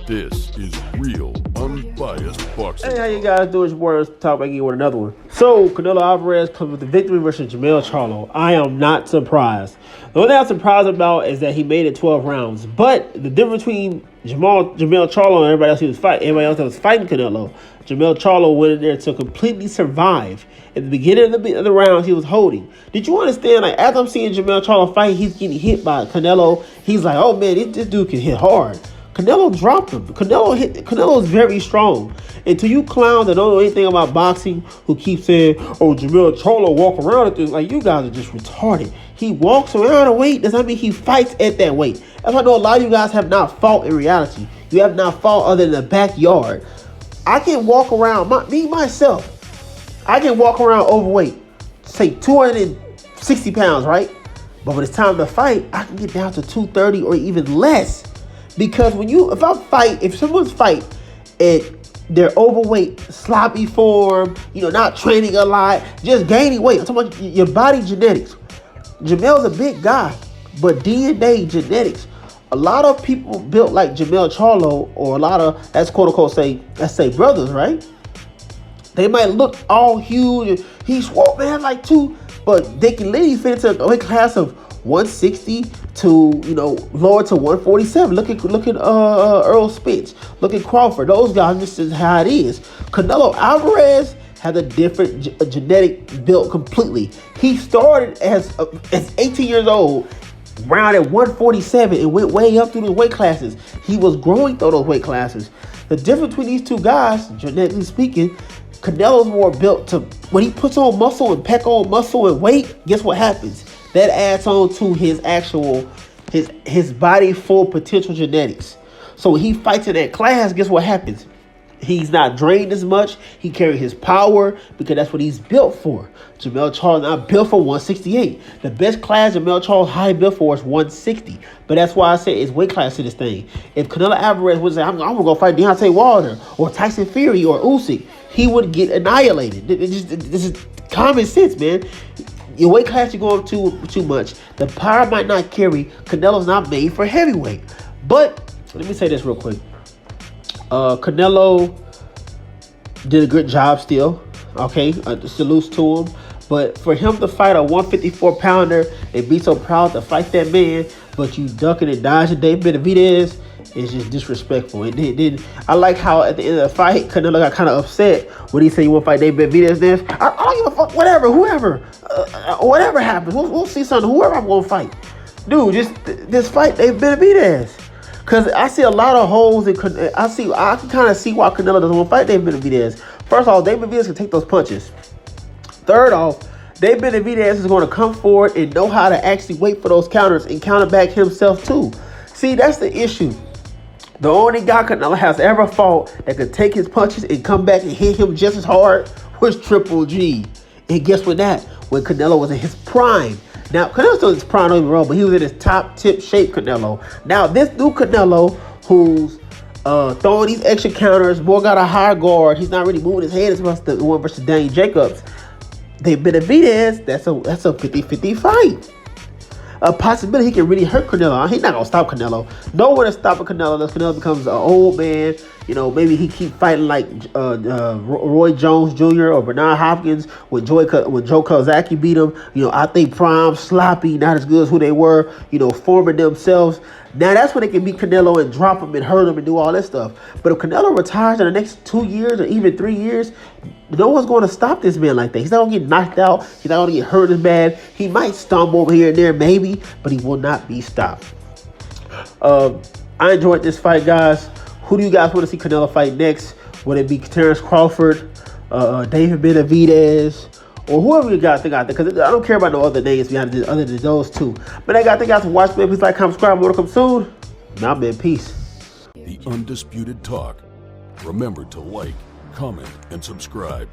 This is real, unbiased boxing. Hey, how you guys doing? It's your boy. Let's talk back again with another one. So, Canelo Alverz comes with the victory versus Jermell Charlo. I am not surprised. The only thing I'm surprised about is that he made it 12 rounds. But the difference between Jermell Charlo and everybody else that was fighting Canelo, Jermell Charlo went in there to completely survive. At the beginning of the rounds, he was holding. Did you understand? Like, after I'm seeing Jermell Charlo fight, he's getting hit by Canelo. He's like, oh man, this dude can hit hard. Canelo dropped him. Canelo is very strong. And to you clowns that don't know anything about boxing, who keep saying, oh, Jermell Charlo walk around at this, like, you guys are just retarded. He walks around a weight. Does not mean he fights at that weight. That's why I know a lot of you guys have not fought in reality. You have not fought other than the backyard. I can walk around, myself, I can walk around overweight, say 260 pounds, right? But when it's time to fight, I can get down to 230 or even less. Because if someone's fight and they're overweight, sloppy form, not training a lot, just gaining weight. I'm talking about your body genetics. Jermell's a big guy, but DNA genetics. A lot of people built like Jermell Charlo, or a lot of, that's quote unquote let's say brothers, right? They might look all huge. He's swole, man, like two, but they can literally fit into a weight class of 160 to lower to 147. Look at Earl Spence. Look at Crawford. Those guys, this is how it is. Canelo Alvarez has a different genetic build completely. He started as 18 years old, round at 147, and went way up through the weight classes. He was growing through those weight classes. The difference between these two guys, genetically speaking, Canelo's more built to, when he puts on muscle and pack on muscle and weight, guess what happens? That adds on to his actual, his body full potential genetics. So when he fights in that class, guess what happens? He's not drained as much. He carries his power because that's what he's built for. Jermell Charlo not built for 168. The best class Jermell Charlo high built for is 160. But that's why I said it's weight class to this thing. If Canelo Alvarez would say, I'm going to go fight Deontay Wilder or Tyson Fury or Usyk, he would get annihilated. This is common sense, man. Your weight class you're going too much. The power might not carry. Canelo's not made for heavyweight. But let me say this real quick. Canelo did a good job still. Okay, salutes to him. But for him to fight a 154-pounder and be so proud to fight that man, but you ducking and dodging Dave Benavidez, is just disrespectful. And then I like how at the end of the fight, Canelo got kind of upset when he said you want to fight Dave Benavidez. Then I don't give a fuck. Whatever happens, we'll see something. Whoever I'm gonna fight, dude, just fight Dave Benavidez. Cause I see a lot of holes in. I can kind of see why Canelo doesn't want to fight Dave Benavidez. First off, Dave Benavidez can take those punches. Third off, Dave Benavidez is going to come forward and know how to actually wait for those counters and counter back himself too. See, that's the issue. The only guy Canelo has ever fought that could take his punches and come back and hit him just as hard was Triple G. And guess what? When Canelo was in his prime. Now, Canelo's still in his prime, don't get me wrong, but he was in his top tip shape Canelo. Now, this new Canelo, who's throwing these extra counters, more got a higher guard. He's not really moving his head as much as the one versus Danny Jacobs. Dave Benavidez, that's a 50-50 fight. A possibility he can really hurt Canelo. He's not going to stop Canelo. No one is stopping Canelo unless Canelo becomes an old man. Maybe he keep fighting like Roy Jones Jr. or Bernard Hopkins when Joe Kozaki beat him. I think prime, sloppy, not as good as who they were, forming themselves. Now that's when they can beat Canelo and drop him and hurt him and do all that stuff. But if Canelo retires in the next 2 years or even 3 years, no one's going to stop this man like that. He's not going to get knocked out. He's not going to get hurt as bad. He might stumble over here and there maybe, but he will not be stopped. I enjoyed this fight, guys. Who do you guys want to see Canelo fight next? Would it be Terrence Crawford, David Benavidez, or whoever you guys think out there? Because I don't care about no other names other than those two. But I got to guys to watch me. Please like, comment, subscribe. More to come soon. Now, man, peace. The Undisputed Talk. Remember to like, comment, and subscribe.